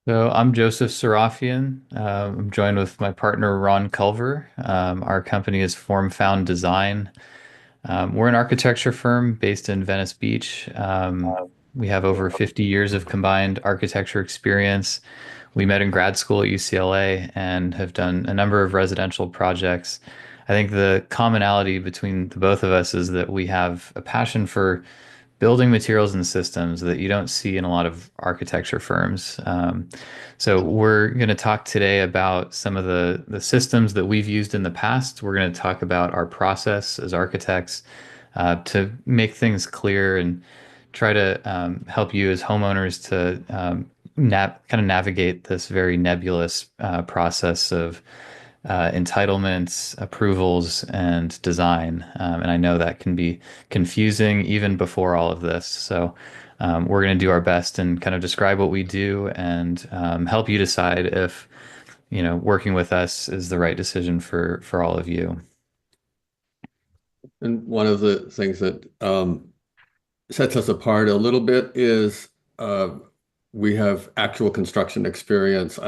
So I'm Joseph Serafian. I'm joined with my partner Ron Culver. Our company is Form Found Design. We're an architecture firm based in Venice Beach. We have over 50 years of combined architecture experience. We met in grad school at UCLA and have done a number of residential projects. I think the commonality between the both of us is that we have a passion for building materials and systems that you don't see in a lot of architecture firms. So we're going to talk today about some of the systems that we've used in the past. We're going to talk about our process as architects to make things clear and try to help you as homeowners to kind of navigate this very nebulous process of entitlements, approvals, and design. And I know that can be confusing even before all of this. So we're going to do our best and kind of describe what we do and help you decide if, working with us is the right decision for all of you. And one of the things that sets us apart a little bit is we have actual construction experience.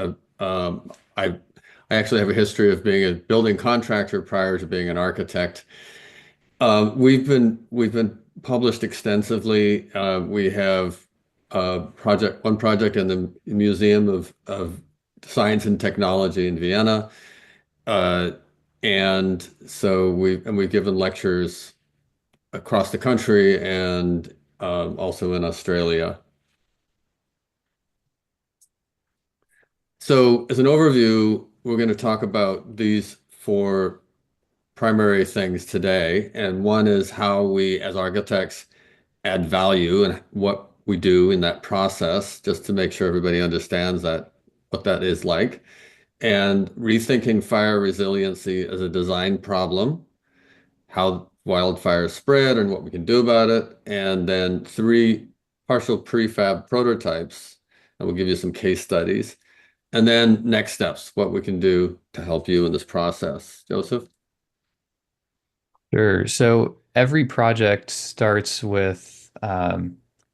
I actually have a history of being a building contractor prior to being an architect. We've been published extensively. We have one project in the Museum of Science and Technology in Vienna. Uh, and so we've given lectures across the country and also in Australia. So as an overview, we're going to talk about these four primary things today. And one is how we as architects add value and what we do in that process, just to make sure everybody understands that what that is like. And rethinking fire resiliency as a design problem, how wildfires spread and what we can do about it, and then three partial prefab prototypes, and we'll give you some case studies, and then next steps, what we can do to help you in this process. Joseph? Sure. So every project starts with a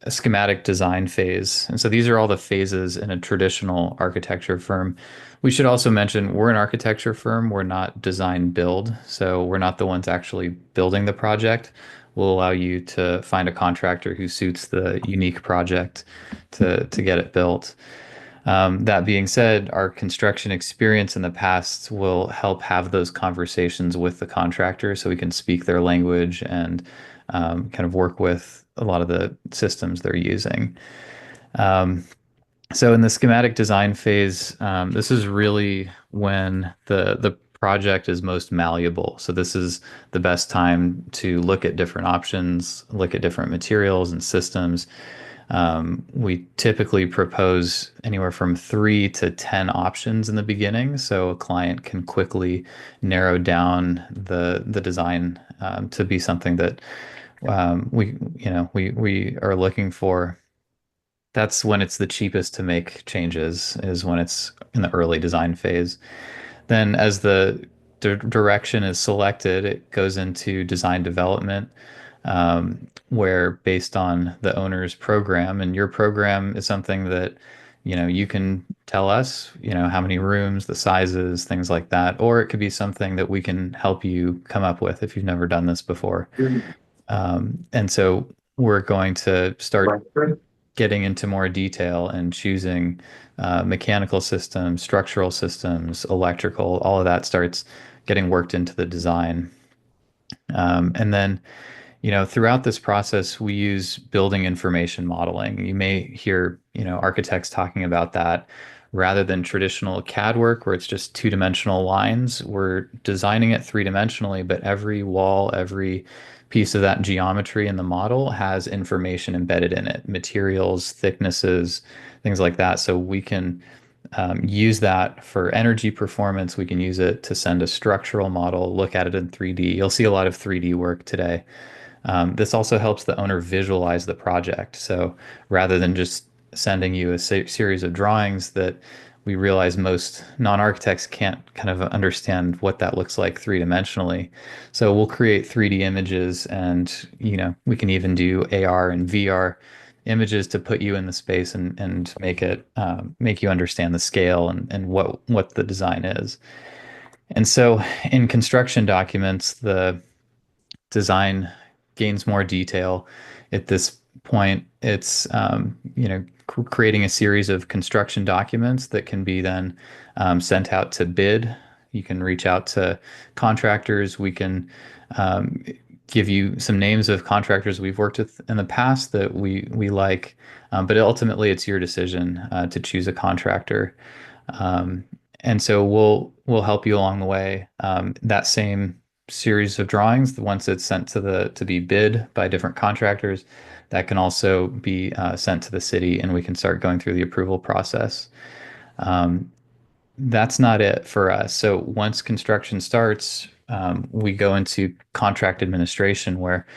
schematic design phase. And so these are all the phases in a traditional architecture firm. We should also mention we're an architecture firm. We're not design build. So we're not the ones actually building the project. We'll allow you to find a contractor who suits the unique project to get it built. That being said, our construction experience in the past will help have those conversations with the contractor so we can speak their language and kind of work with a lot of the systems they're using. Um, so in the schematic design phase, this is really when the project is most malleable. So this is the best time to look at different options, look at different materials and systems. We typically propose anywhere from 3 to 10 options in the beginning, so a client can quickly narrow down the design to be something that we are looking for. That's when it's the cheapest to make changes, is when it's in the early design phase. Then, as the direction is selected, it goes into design development, where based on the owner's program, and your program is something that, you can tell us, how many rooms, the sizes, things like that, or it could be something that we can help you come up with if you've never done this before. And so we're going to start getting into more detail and choosing mechanical systems, structural systems, electrical, all of that starts getting worked into the design. And then, throughout this process, we use building information modeling. You may hear, architects talking about that rather than traditional CAD work where it's just two-dimensional lines. We're designing it three-dimensionally, but every wall, every piece of that geometry in the model has information embedded in it, materials, thicknesses, things like that. So we can use that for energy performance. We can use it to send a structural model, look at it in 3D. You'll see a lot of 3D work today. This also helps the owner visualize the project. So rather than just sending you a series of drawings that we realize most non-architects can't kind of understand what that looks like three-dimensionally. So we'll create 3D images and, we can even do AR and VR images to put you in the space and make it make you understand the scale and what the design is. And so in construction documents, the design gains more detail. At this point, it's creating a series of construction documents that can be then sent out to bid. You can reach out to contractors. We can um, give you some names of contractors we've worked with in the past that we like, but ultimately it's your decision to choose a contractor. Um, and so we'll help you along the way. That same series of drawings, once it's sent to be bid by different contractors, that can also be sent to the city, and we can start going through the approval process. Um, that's not it for us. So once construction starts, we go into contract administration where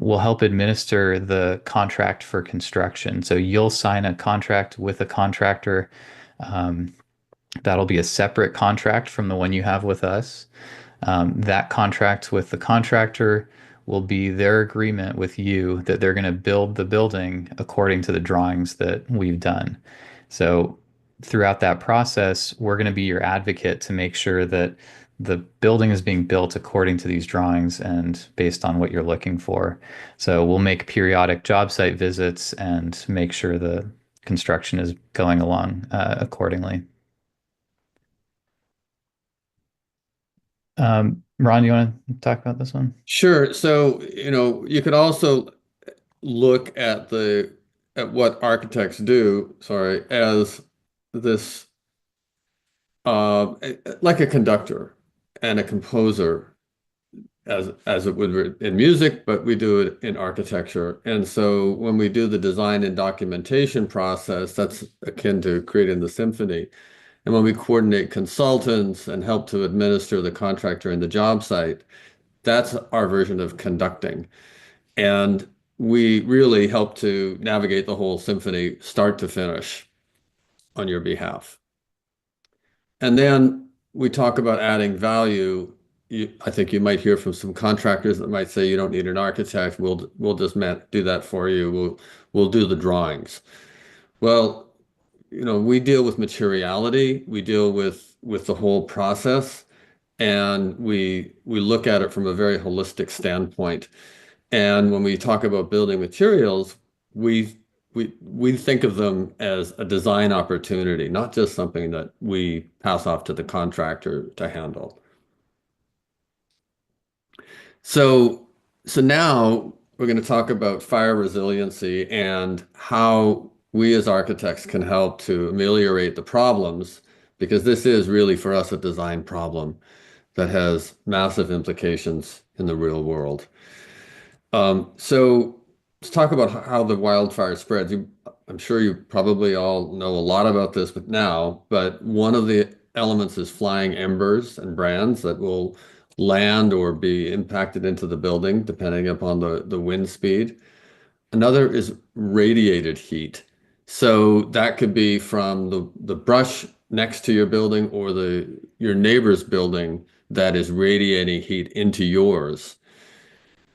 we'll help administer the contract for construction. So you'll sign a contract with a contractor. Um, That'll be a separate contract from the one you have with us. That contract with the contractor will be their agreement with you that they're going to build the building according to the drawings that we've done. So throughout that process, we're going to be your advocate to make sure that the building is being built according to these drawings and based on what you're looking for. So we'll make periodic job site visits and make sure the construction is going along accordingly. Ron, you want to talk about this one? Sure. So, you could also look at what architects do, sorry, as this like a conductor and a composer as it would in music, but we do it in architecture. And so when we do the design and documentation process, that's akin to creating the symphony. And when we coordinate consultants and help to administer the contractor and the job site, that's our version of conducting. And we really help to navigate the whole symphony start to finish on your behalf. And then we talk about adding value. I think you might hear from some contractors that might say you don't need an architect. We'll just do that for you. We'll do the drawings. Well, we deal with materiality. We deal with the whole process, and we look at it from a very holistic standpoint. And when we talk about building materials, we think of them as a design opportunity, not just something that we pass off to the contractor to handle. So, so now we're going to talk about fire resiliency and how we as architects can help to ameliorate the problems, because this is really for us a design problem that has massive implications in the real world. So let's talk about how the wildfire spreads. I'm sure you probably all know a lot about this, but one of the elements is flying embers and brands that will land or be impacted into the building, depending upon the wind speed. Another is radiated heat. So that could be from the brush next to your building or your neighbor's building that is radiating heat into yours.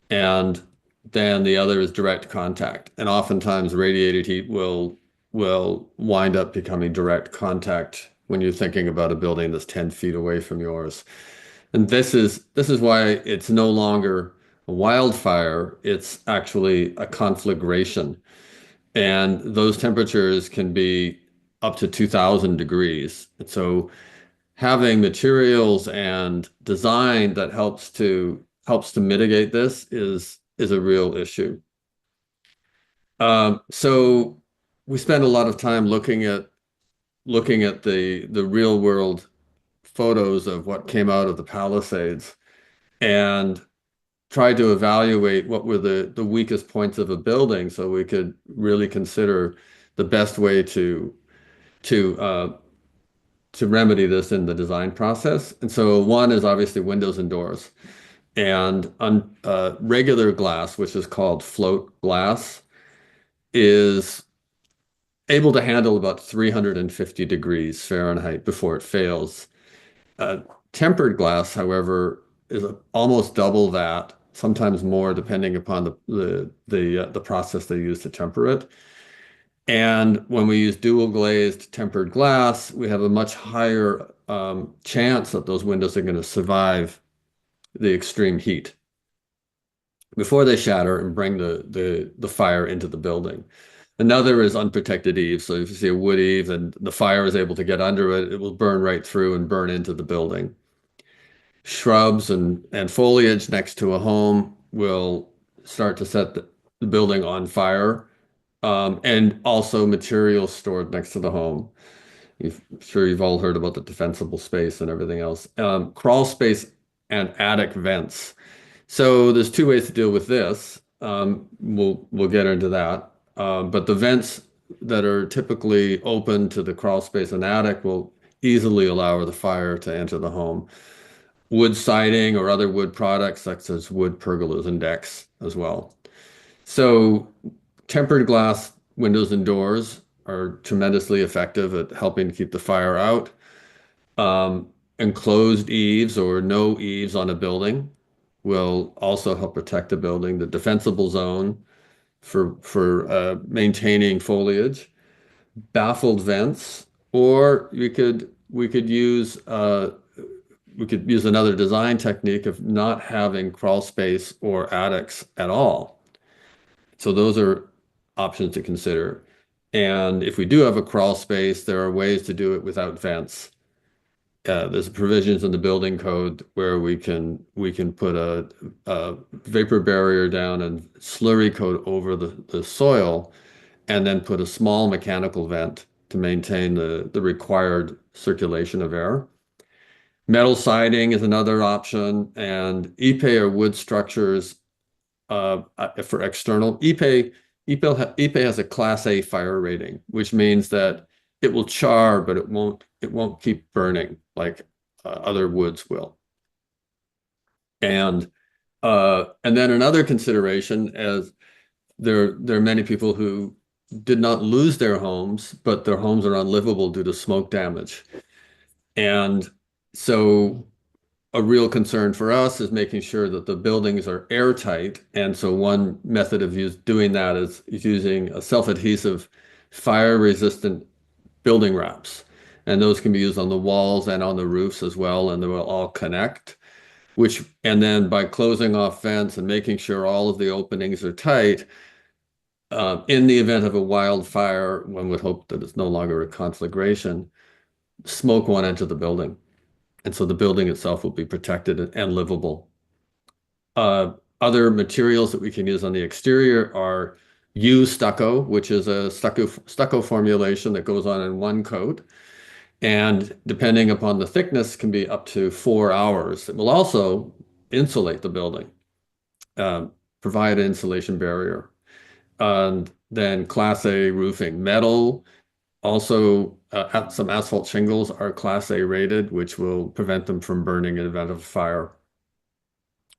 And then the other is direct contact. And oftentimes radiated heat will wind up becoming direct contact when you're thinking about a building that's 10 feet away from yours. And this is why it's no longer a wildfire, it's actually a conflagration. And those temperatures can be up to 2000 degrees. And so having materials and design that helps to mitigate this is a real issue. So we spend a lot of time looking at the real world photos of what came out of the Palisades and tried to evaluate what were the weakest points of a building so we could really consider the best way to uh, to remedy this in the design process. And so one is obviously windows and doors. And regular glass, which is called float glass, is able to handle about 350 degrees Fahrenheit before it fails. Uh, Tempered glass, however, is almost double that sometimes more depending upon the process they use to temper it. And when we use dual glazed tempered glass, we have a much higher chance that those windows are going to survive the extreme heat before they shatter and bring the fire into the building. Another is unprotected eaves. So if you see a wood eave and the fire is able to get under it, it will burn right through and burn into the building. Shrubs and foliage next to a home will start to set the building on fire, and also materials stored next to the home. I'm sure you've all heard about the defensible space and everything else. Crawl space and attic vents. So there's two ways to deal with this. We'll get into that. But the vents that are typically open to the crawl space and attic will easily allow the fire to enter the home. Wood siding or other wood products such as wood pergolas and decks as well. So tempered glass windows and doors are tremendously effective at helping to keep the fire out. Enclosed eaves or no eaves on a building will also help protect the building. The defensible zone for maintaining foliage, baffled vents, or we could use another design technique of not having crawl space or attics at all. So those are options to consider. And if we do have a crawl space, there are ways to do it without vents. There's provisions in the building code where we can put a vapor barrier down and slurry coat over the soil, and then put a small mechanical vent to maintain the required circulation of air. Metal siding is another option, and ipe or wood structures for external. Ipe has a Class A fire rating, which means that it will char, but it won't keep burning like other woods will. And then another consideration is there are many people who did not lose their homes, but their homes are unlivable due to smoke damage. And so a real concern for us is making sure that the buildings are airtight. And so one method of doing that is using a self-adhesive fire-resistant building wraps. And those can be used on the walls and on the roofs as well, and they will all connect. And then by closing off vents and making sure all of the openings are tight, in the event of a wildfire, one would hope that it's no longer a conflagration, smoke won't enter the building. And so the building itself will be protected and livable. Other materials that we can use on the exterior are U stucco, which is a stucco formulation that goes on in one coat. And depending upon the thickness, can be up to 4 hours. It will also insulate the building, provide an insulation barrier. And then Class A roofing. Metal, also some asphalt shingles are Class A rated, which will prevent them from burning in the event of a fire.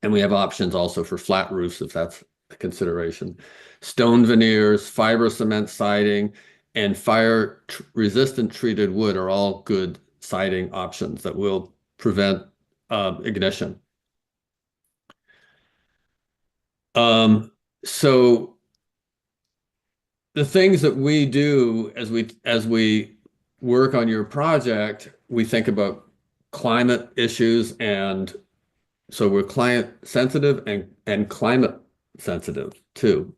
And we have options also for flat roofs if that's a consideration. Stone veneers, fiber cement siding, and fire-resistant treated wood are all good siding options that will prevent ignition. So the things that we do as we work on your project, we think about climate issues, and so we're client sensitive and climate sensitive too.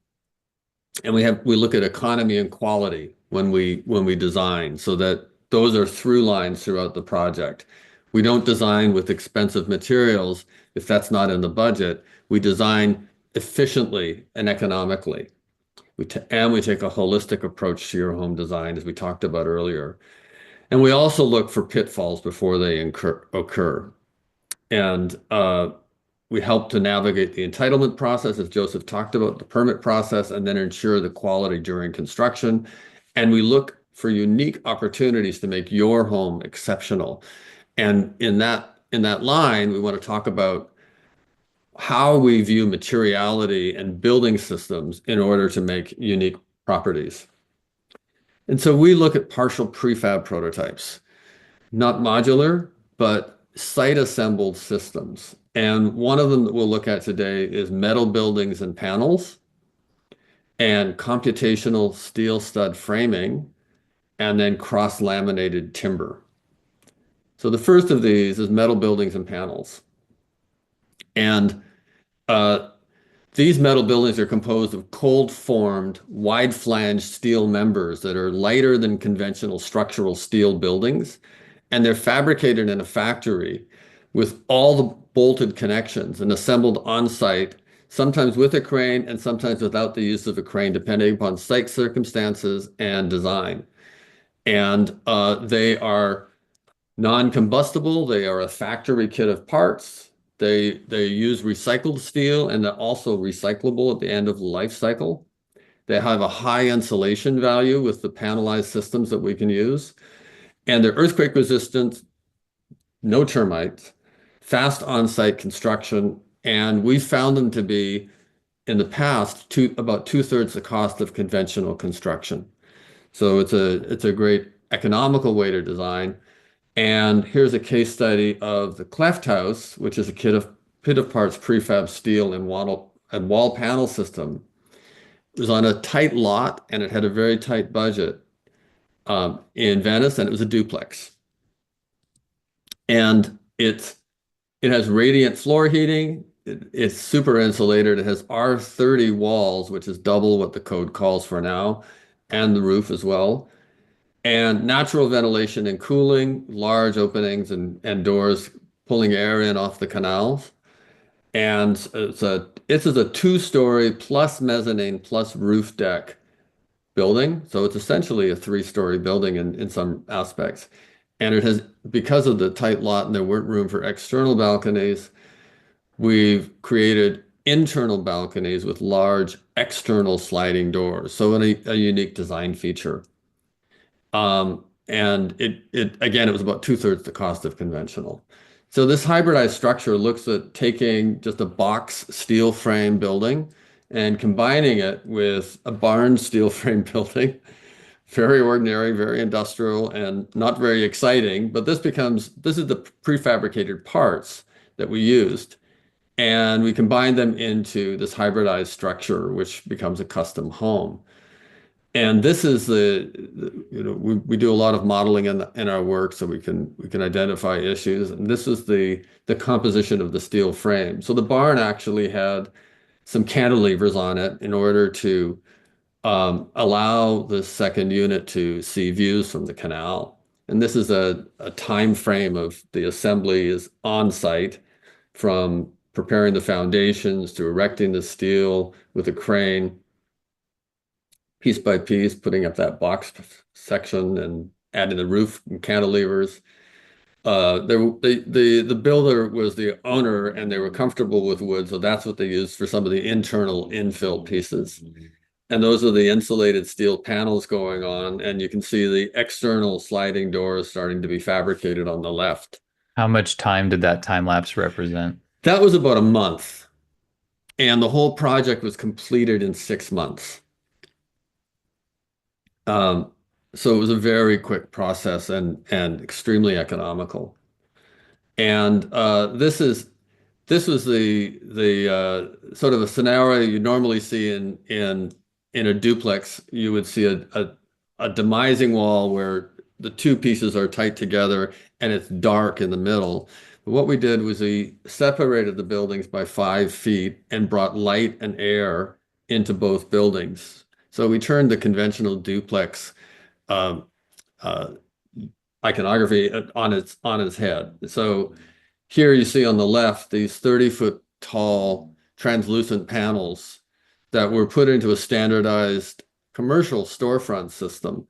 And we look at economy and quality when we design, so that those are through lines throughout the project. We don't design with expensive materials if that's not in the budget. We design efficiently and economically. We take a holistic approach to your home design, as we talked about earlier. And we also look for pitfalls before they occur. And we help to navigate the entitlement process, as Joseph talked about, the permit process, and then ensure the quality during construction. And we look for unique opportunities to make your home exceptional. And in that line, we want to talk about how we view materiality and building systems in order to make unique properties. And so we look at partial prefab prototypes, not modular, but site assembled systems. And one of them that we'll look at today is metal buildings and panels, and computational steel stud framing, and then cross-laminated timber. So the first of these is metal buildings and panels. And uh, these metal buildings are composed of cold-formed, wide-flanged steel members that are lighter than conventional structural steel buildings, and they're fabricated in a factory with all the bolted connections and assembled on-site, sometimes with a crane and sometimes without the use of a crane, depending upon site circumstances and design. And they are non-combustible. They are a factory kit of parts. They use recycled steel and they're also recyclable at the end of the life cycle. They have a high insulation value with the panelized systems that we can use. And they're earthquake resistant, no termites, fast on-site construction. And we found them to be, in the past, about two-thirds the cost of conventional construction. So it's a great economical way to design. And here's a case study of the Cleft House, which is a kit of parts prefab steel and wall panel system. It was on a tight lot and it had a very tight budget in Venice, and it was a duplex. And it has radiant floor heating. It's super insulated. It has R30 walls, which is double what the code calls for now, and the roof as well. And natural ventilation and cooling, large openings and doors pulling air in off the canals. And this is a two-story plus mezzanine plus roof deck building. So it's essentially a three-story building in some aspects. And it has, because of the tight lot and there weren't room for external balconies, we've created internal balconies with large external sliding doors. So a unique design feature. And it again, it was about two-thirds the cost of conventional. So this hybridized structure looks at taking just a box steel frame building and combining it with a barn steel frame building. Very ordinary, very industrial, and not very exciting. But this is the prefabricated parts that we used. And we combined them into this hybridized structure, which becomes a custom home. And this is we do a lot of modeling in our work so we can identify issues. And this is the composition of the steel frame. So the barn actually had some cantilevers on it in order to allow the second unit to see views from the canal. And this is a time frame of the assembly is on site, from preparing the foundations to erecting the steel with a crane, piece by piece, putting up that box section and adding the roof and cantilevers. The builder was the owner and they were comfortable with wood, so that's what they used for some of the internal infill pieces. And those are the insulated steel panels going on, and you can see the external sliding doors starting to be fabricated on the left. How much time did that time lapse represent? That was about a month, and the whole project was completed in 6 months. Um, so it was a very quick process and extremely economical. And this was the sort of a scenario you normally see in a duplex. You would see a demising wall where the two pieces are tight together and it's dark in the middle. But what we did was we separated the buildings by 5 feet and brought light and air into both buildings. So we turned the conventional duplex um, uh, iconography on its head. So here you see on the left these 30-foot tall translucent panels that were put into a standardized commercial storefront system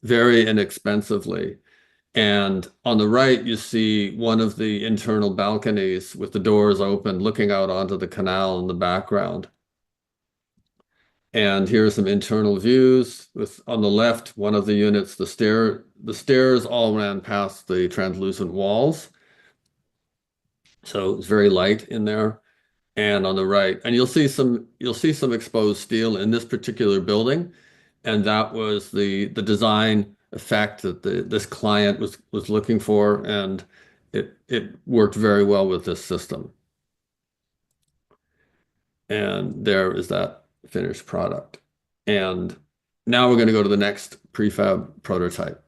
very inexpensively. And on the right, you see one of the internal balconies with the doors open, looking out onto the canal in the background. And here are some internal views with, on the left, one of the units, the stairs all ran past the translucent walls. So it's very light in there. And on the right, and you'll see some exposed steel in this particular building. And that was the design effect that this client was looking for, and it worked very well with this system. And there is that finished product. And now we're going to go to the next prefab prototype.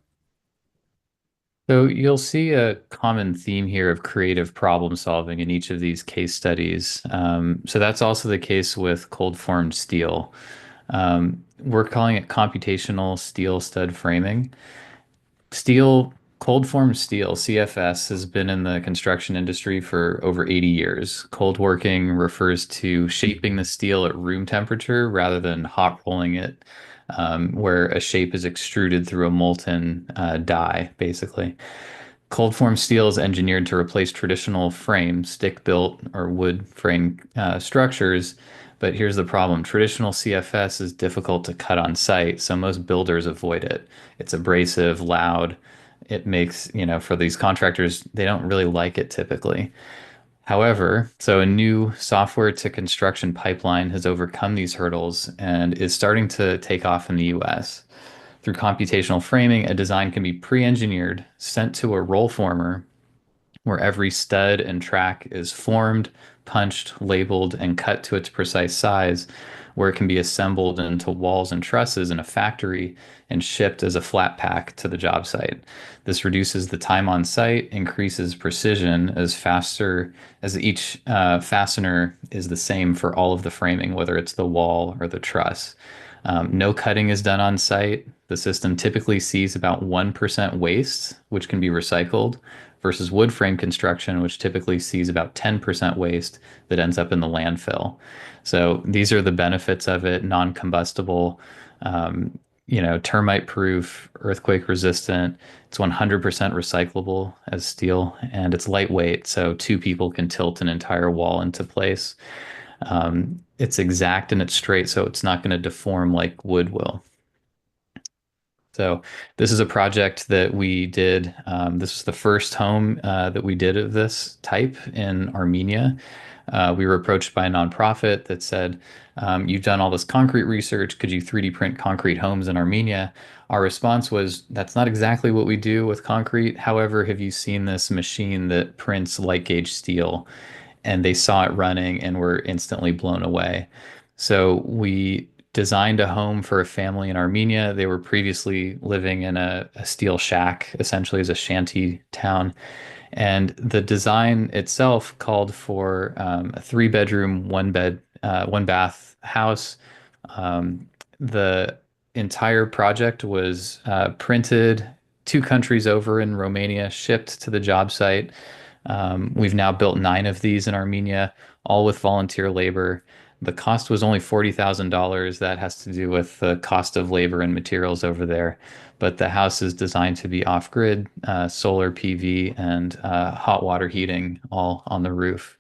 So you'll see a common theme here of creative problem solving in each of these case studies. So that's also the case with cold formed steel. We're calling it computational steel stud framing. Steel, cold formed steel, CFS, has been in the construction industry for over 80 years. Cold working refers to shaping the steel at room temperature rather than hot rolling it, where a shape is extruded through a molten die, basically. Cold form steel is engineered to replace traditional frame, stick built, or wood frame structures. But here's the problem. Traditional CFS is difficult to cut on site, so most builders avoid it. It's abrasive, loud. It makes, for these contractors, they don't really like it typically. However, so a new software to construction pipeline has overcome these hurdles and is starting to take off in the US. Through computational framing, a design can be pre-engineered, sent to a roll former, where every stud and track is formed, punched, labeled, and cut to its precise size, where it can be assembled into walls and trusses in a factory and shipped as a flat pack to the job site. This reduces the time on site, increases precision as faster as each fastener is the same for all of the framing, whether it's the wall or the truss. No cutting is done on site. The system typically sees about 1% waste, which can be recycled, versus wood frame construction, which typically sees about 10% waste that ends up in the landfill. So these are the benefits of it: non-combustible, um, termite proof, earthquake resistant. It's 100% recyclable as steel, and it's lightweight, so two people can tilt an entire wall into place. It's exact and it's straight, so it's not going to deform like wood will. So this is a project that we did. This was the first home that we did of this type in Armenia. We were approached by a nonprofit that said, "You've done all this concrete research. Could you 3D print concrete homes in Armenia?" Our response was, "That's not exactly what we do with concrete. However, have you seen this machine that prints light gauge steel?" And they saw it running and were instantly blown away. So we designed a home for a family in Armenia. They were previously living in a steel shack, essentially as a shanty town. And the design itself called for a three-bedroom, one bath house. The entire project was printed 2 countries over in Romania, shipped to the job site. We've now built 9 of these in Armenia, all with volunteer labor. The cost was only $40,000. That has to do with the cost of labor and materials over there. But the house is designed to be off-grid, solar PV, and hot water heating all on the roof.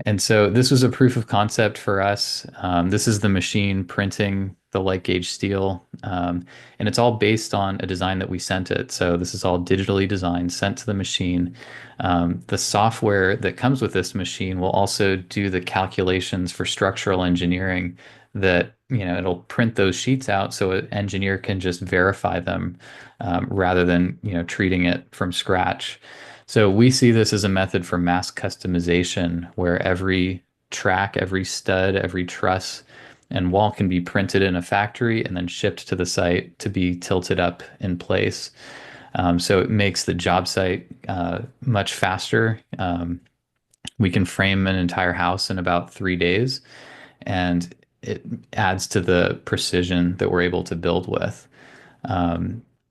And so this was a proof of concept for us. This is the machine printing the light gauge steel. And it's all based on a design that we sent it. So this is all digitally designed, sent to the machine. The software that comes with this machine will also do the calculations for structural engineering that, it'll print those sheets out so an engineer can just verify them rather than, treating it from scratch. So we see this as a method for mass customization where every track, every stud, every truss and wall can be printed in a factory and then shipped to the site to be tilted up in place. So it makes the job site much faster. We can frame an entire house in about 3 days, and it adds to the precision that we're able to build with.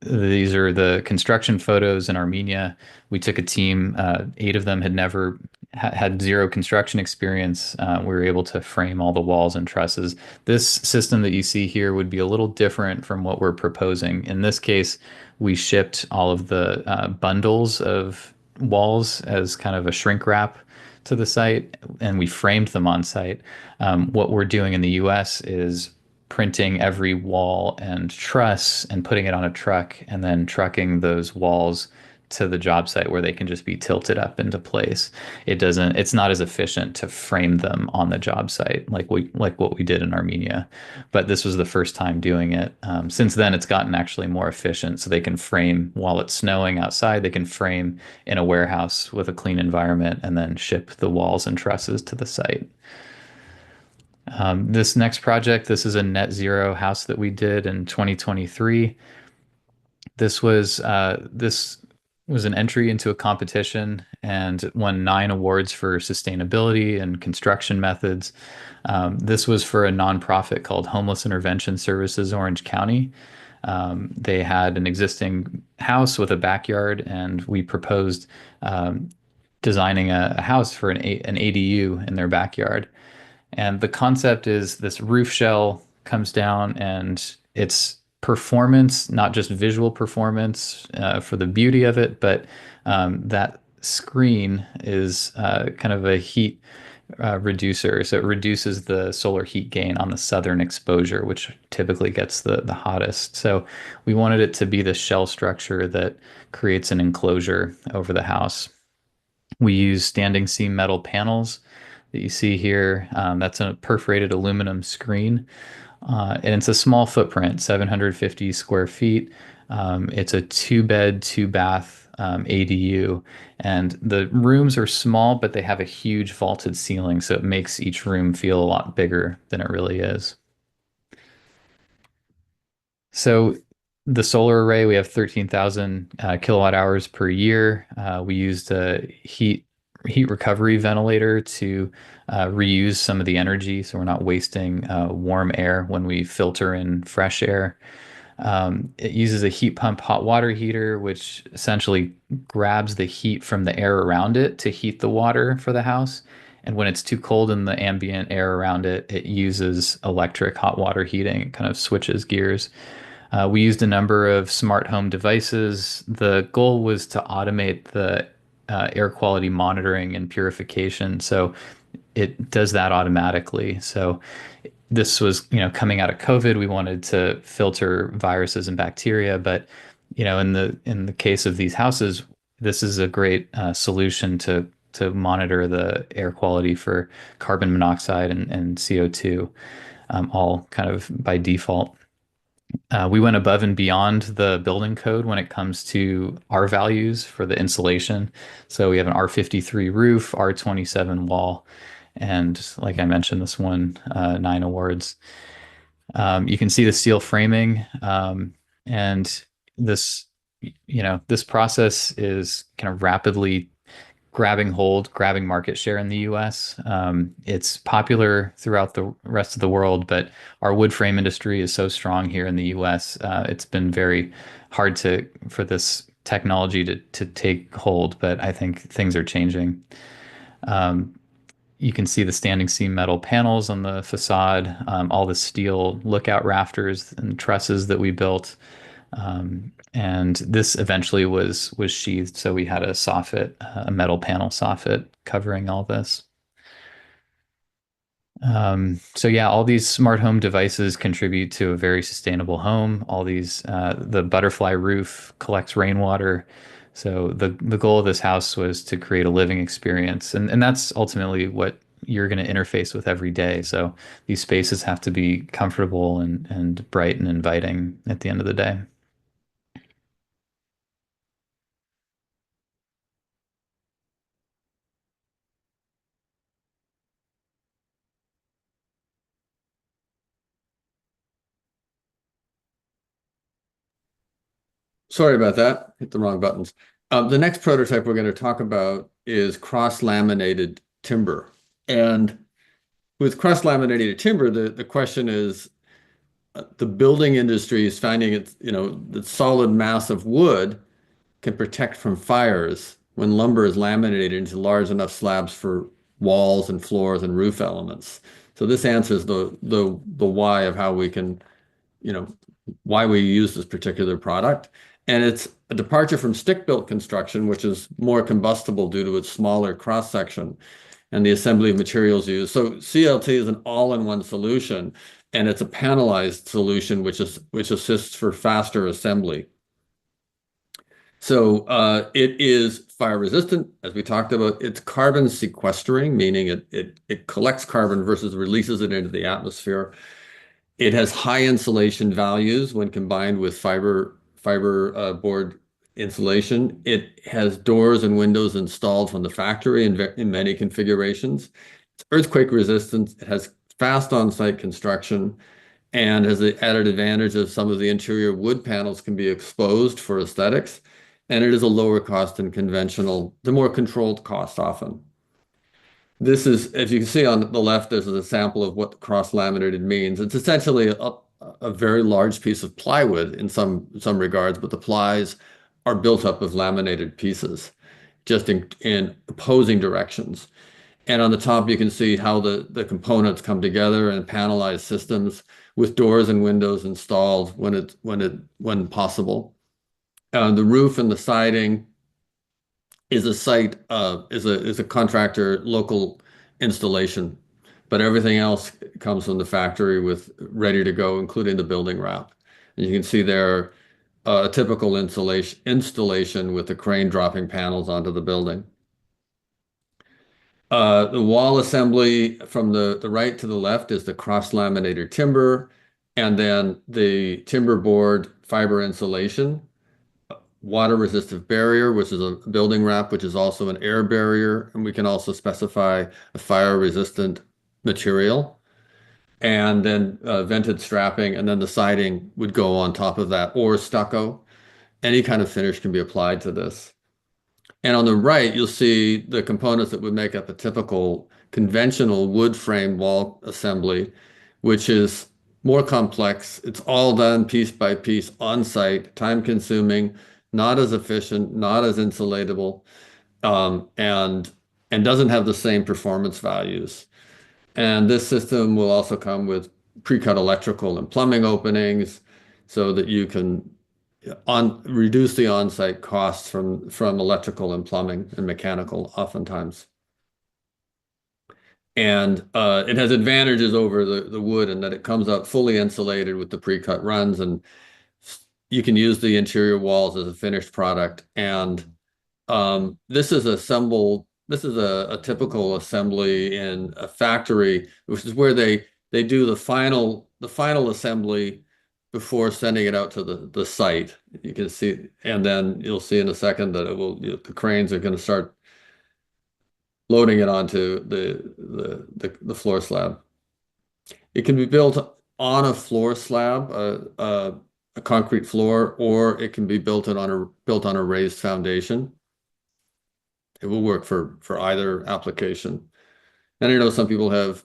These are the construction photos in Armenia. We took a team, 8 of them had never had zero construction experience. We were able to frame all the walls and trusses. This system that you see here would be a little different from what we're proposing. In this case, we shipped all of the bundles of walls as kind of a shrink wrap to the site, and we framed them on site. What we're doing in the US is printing every wall and truss and putting it on a truck and then trucking those walls to the job site where they can just be tilted up into place. It's not as efficient to frame them on the job site like what we did in Armenia. But this was the first time doing it. Since then, it's gotten actually more efficient. So they can frame while it's snowing outside, they can frame in a warehouse with a clean environment and then ship the walls and trusses to the site. This next project, this is a net zero house that we did in 2023. This was an entry into a competition and it won 9 awards for sustainability and construction methods. This was for a nonprofit called Homeless Intervention Services Orange County. They had an existing house with a backyard, and we proposed designing a house for an ADU in their backyard. And the concept is this roof shell comes down and it's performance, not just visual performance for the beauty of it, but that screen is kind of a heat reducer. So it reduces the solar heat gain on the southern exposure, which typically gets the hottest. So we wanted it to be the shell structure that creates an enclosure over the house. We use standing seam metal panels that you see here. That's a perforated aluminum screen. And it's a small footprint, 750 square feet. It's a 2 bed, 2 bath ADU. And the rooms are small, but they have a huge vaulted ceiling. So it makes each room feel a lot bigger than it really is. So the solar array, we have 13,000 kilowatt hours per year. We used a heat recovery ventilator to reuse some of the energy, so we're not wasting warm air when we filter in fresh air. It uses a heat pump hot water heater, which essentially grabs the heat from the air around it to heat the water for the house. And when it's too cold in the ambient air around it, it uses electric hot water heating. It kind of switches gears. We used a number of smart home devices. The goal was to automate the air quality monitoring and purification. So it does that automatically. So this was, coming out of COVID, we wanted to filter viruses and bacteria, but in the case of these houses, this is a great solution to monitor the air quality for carbon monoxide and CO2, all kind of by default. We went above and beyond the building code when it comes to our values for the insulation. So we have an R53 roof, R27 wall, and like I mentioned, this won 9 awards. You can see the steel framing, and this, this process is kind of rapidly grabbing hold, grabbing market share in the US. It's popular throughout the rest of the world, but our wood frame industry is so strong here in the US. It's been very hard for this technology to take hold, but I think things are changing. Um, you can see the standing seam metal panels on the facade, all the steel lookout rafters and trusses that we built. And this eventually was sheathed, so we had a soffit, a metal panel soffit covering all this. So yeah, all these smart home devices contribute to a very sustainable home. All these, the butterfly roof collects rainwater. So the goal of this house was to create a living experience, and that's ultimately what you're going to interface with every day. So these spaces have to be comfortable and bright and inviting at the end of the day. Sorry about that. Hit the wrong buttons. The next prototype we're going to talk about is cross-laminated timber. And with cross-laminated timber, the question is the building industry is finding the solid mass of wood can protect from fires when lumber is laminated into large enough slabs for walls and floors and roof elements. So this answers the why of how we can, you know, why we use this particular product. And it's a departure from stick-built construction, which is more combustible due to its smaller cross-section and the assembly of materials used. So CLT is an all-in-one solution, and it's a panelized solution which assists for faster assembly. So it is fire resistant, as we talked about. It's carbon sequestering, meaning it collects carbon versus releases it into the atmosphere. It has high insulation values when combined with fiber board insulation. It has doors and windows installed from the factory in many configurations. It's earthquake resistant. It has fast on-site construction, and has the added advantage of some of the interior wood panels can be exposed for aesthetics, and it is a lower cost than conventional, the more controlled cost often. This is, as you can see on the left, there's a sample of what cross-laminated means. It's essentially a very large piece of plywood in some regards, but the plies are built up of laminated pieces, just in opposing directions. And on the top, you can see how the components come together in panelized systems with doors and windows installed when possible. The roof and the siding is a site is a contractor local installation, but everything else comes from the factory with ready to go, including the building wrap. And you can see there a typical installation with the crane dropping panels onto the building. The wall assembly from the right to the left is the cross-laminated timber, and then the timber board fiber insulation, water resistive barrier, which is a building wrap, which is also an air barrier, and we can also specify a fire resistant material, and then vented strapping, and then the siding would go on top of that, or stucco. Any kind of finish can be applied to this. And on the right, you'll see the components that would make up a typical conventional wood frame wall assembly, which is more complex. It's all done piece by piece on site, time consuming, not as efficient, not as insulatable, and doesn't have the same performance values. And this system will also come with pre-cut electrical and plumbing openings so that you can reduce the on-site costs from electrical and plumbing and mechanical oftentimes. And it has advantages over the wood in that it comes out fully insulated with the pre-cut runs, and you can use the interior walls as a finished product. And this is assembled. This is a typical assembly in a factory, which is where they do the final assembly before sending it out to the site. You can see, and then you'll see in a second that the cranes are going to start loading it onto the floor slab. It can be built on a floor slab, a concrete floor, or it can be built on a raised foundation. It will work for either application. And I know some people have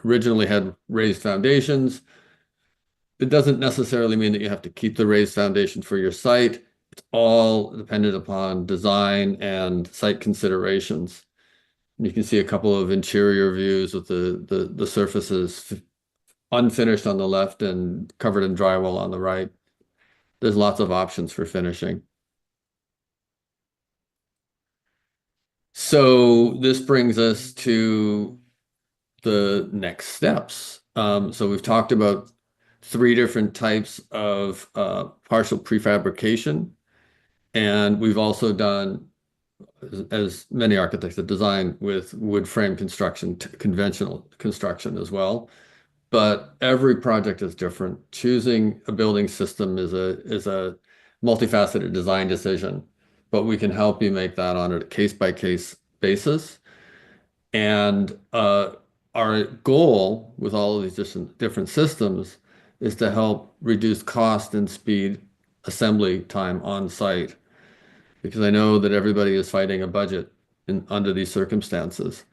originally had raised foundations. It doesn't necessarily mean that you have to keep the raised foundation for your site. It's all dependent upon design and site considerations. And you can see a couple of interior views with the surfaces unfinished on the left and covered in drywall on the right. There's lots of options for finishing. So this brings us to the next steps. So we've talked about 3 different types of partial prefabrication, and we've also done, as many architects have designed, with wood frame construction, conventional construction as well. But every project is different. Choosing a building system is a multifaceted design decision, but we can help you make that on a case-by-case basis. And our goal with all of these different systems is to help reduce cost and speed assembly time on site, because I know that everybody is fighting a budget under these circumstances.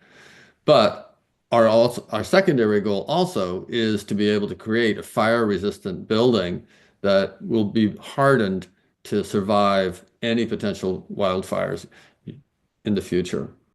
But our secondary goal also is to be able to create a fire-resistant building that will be hardened to survive any potential wildfires in the future.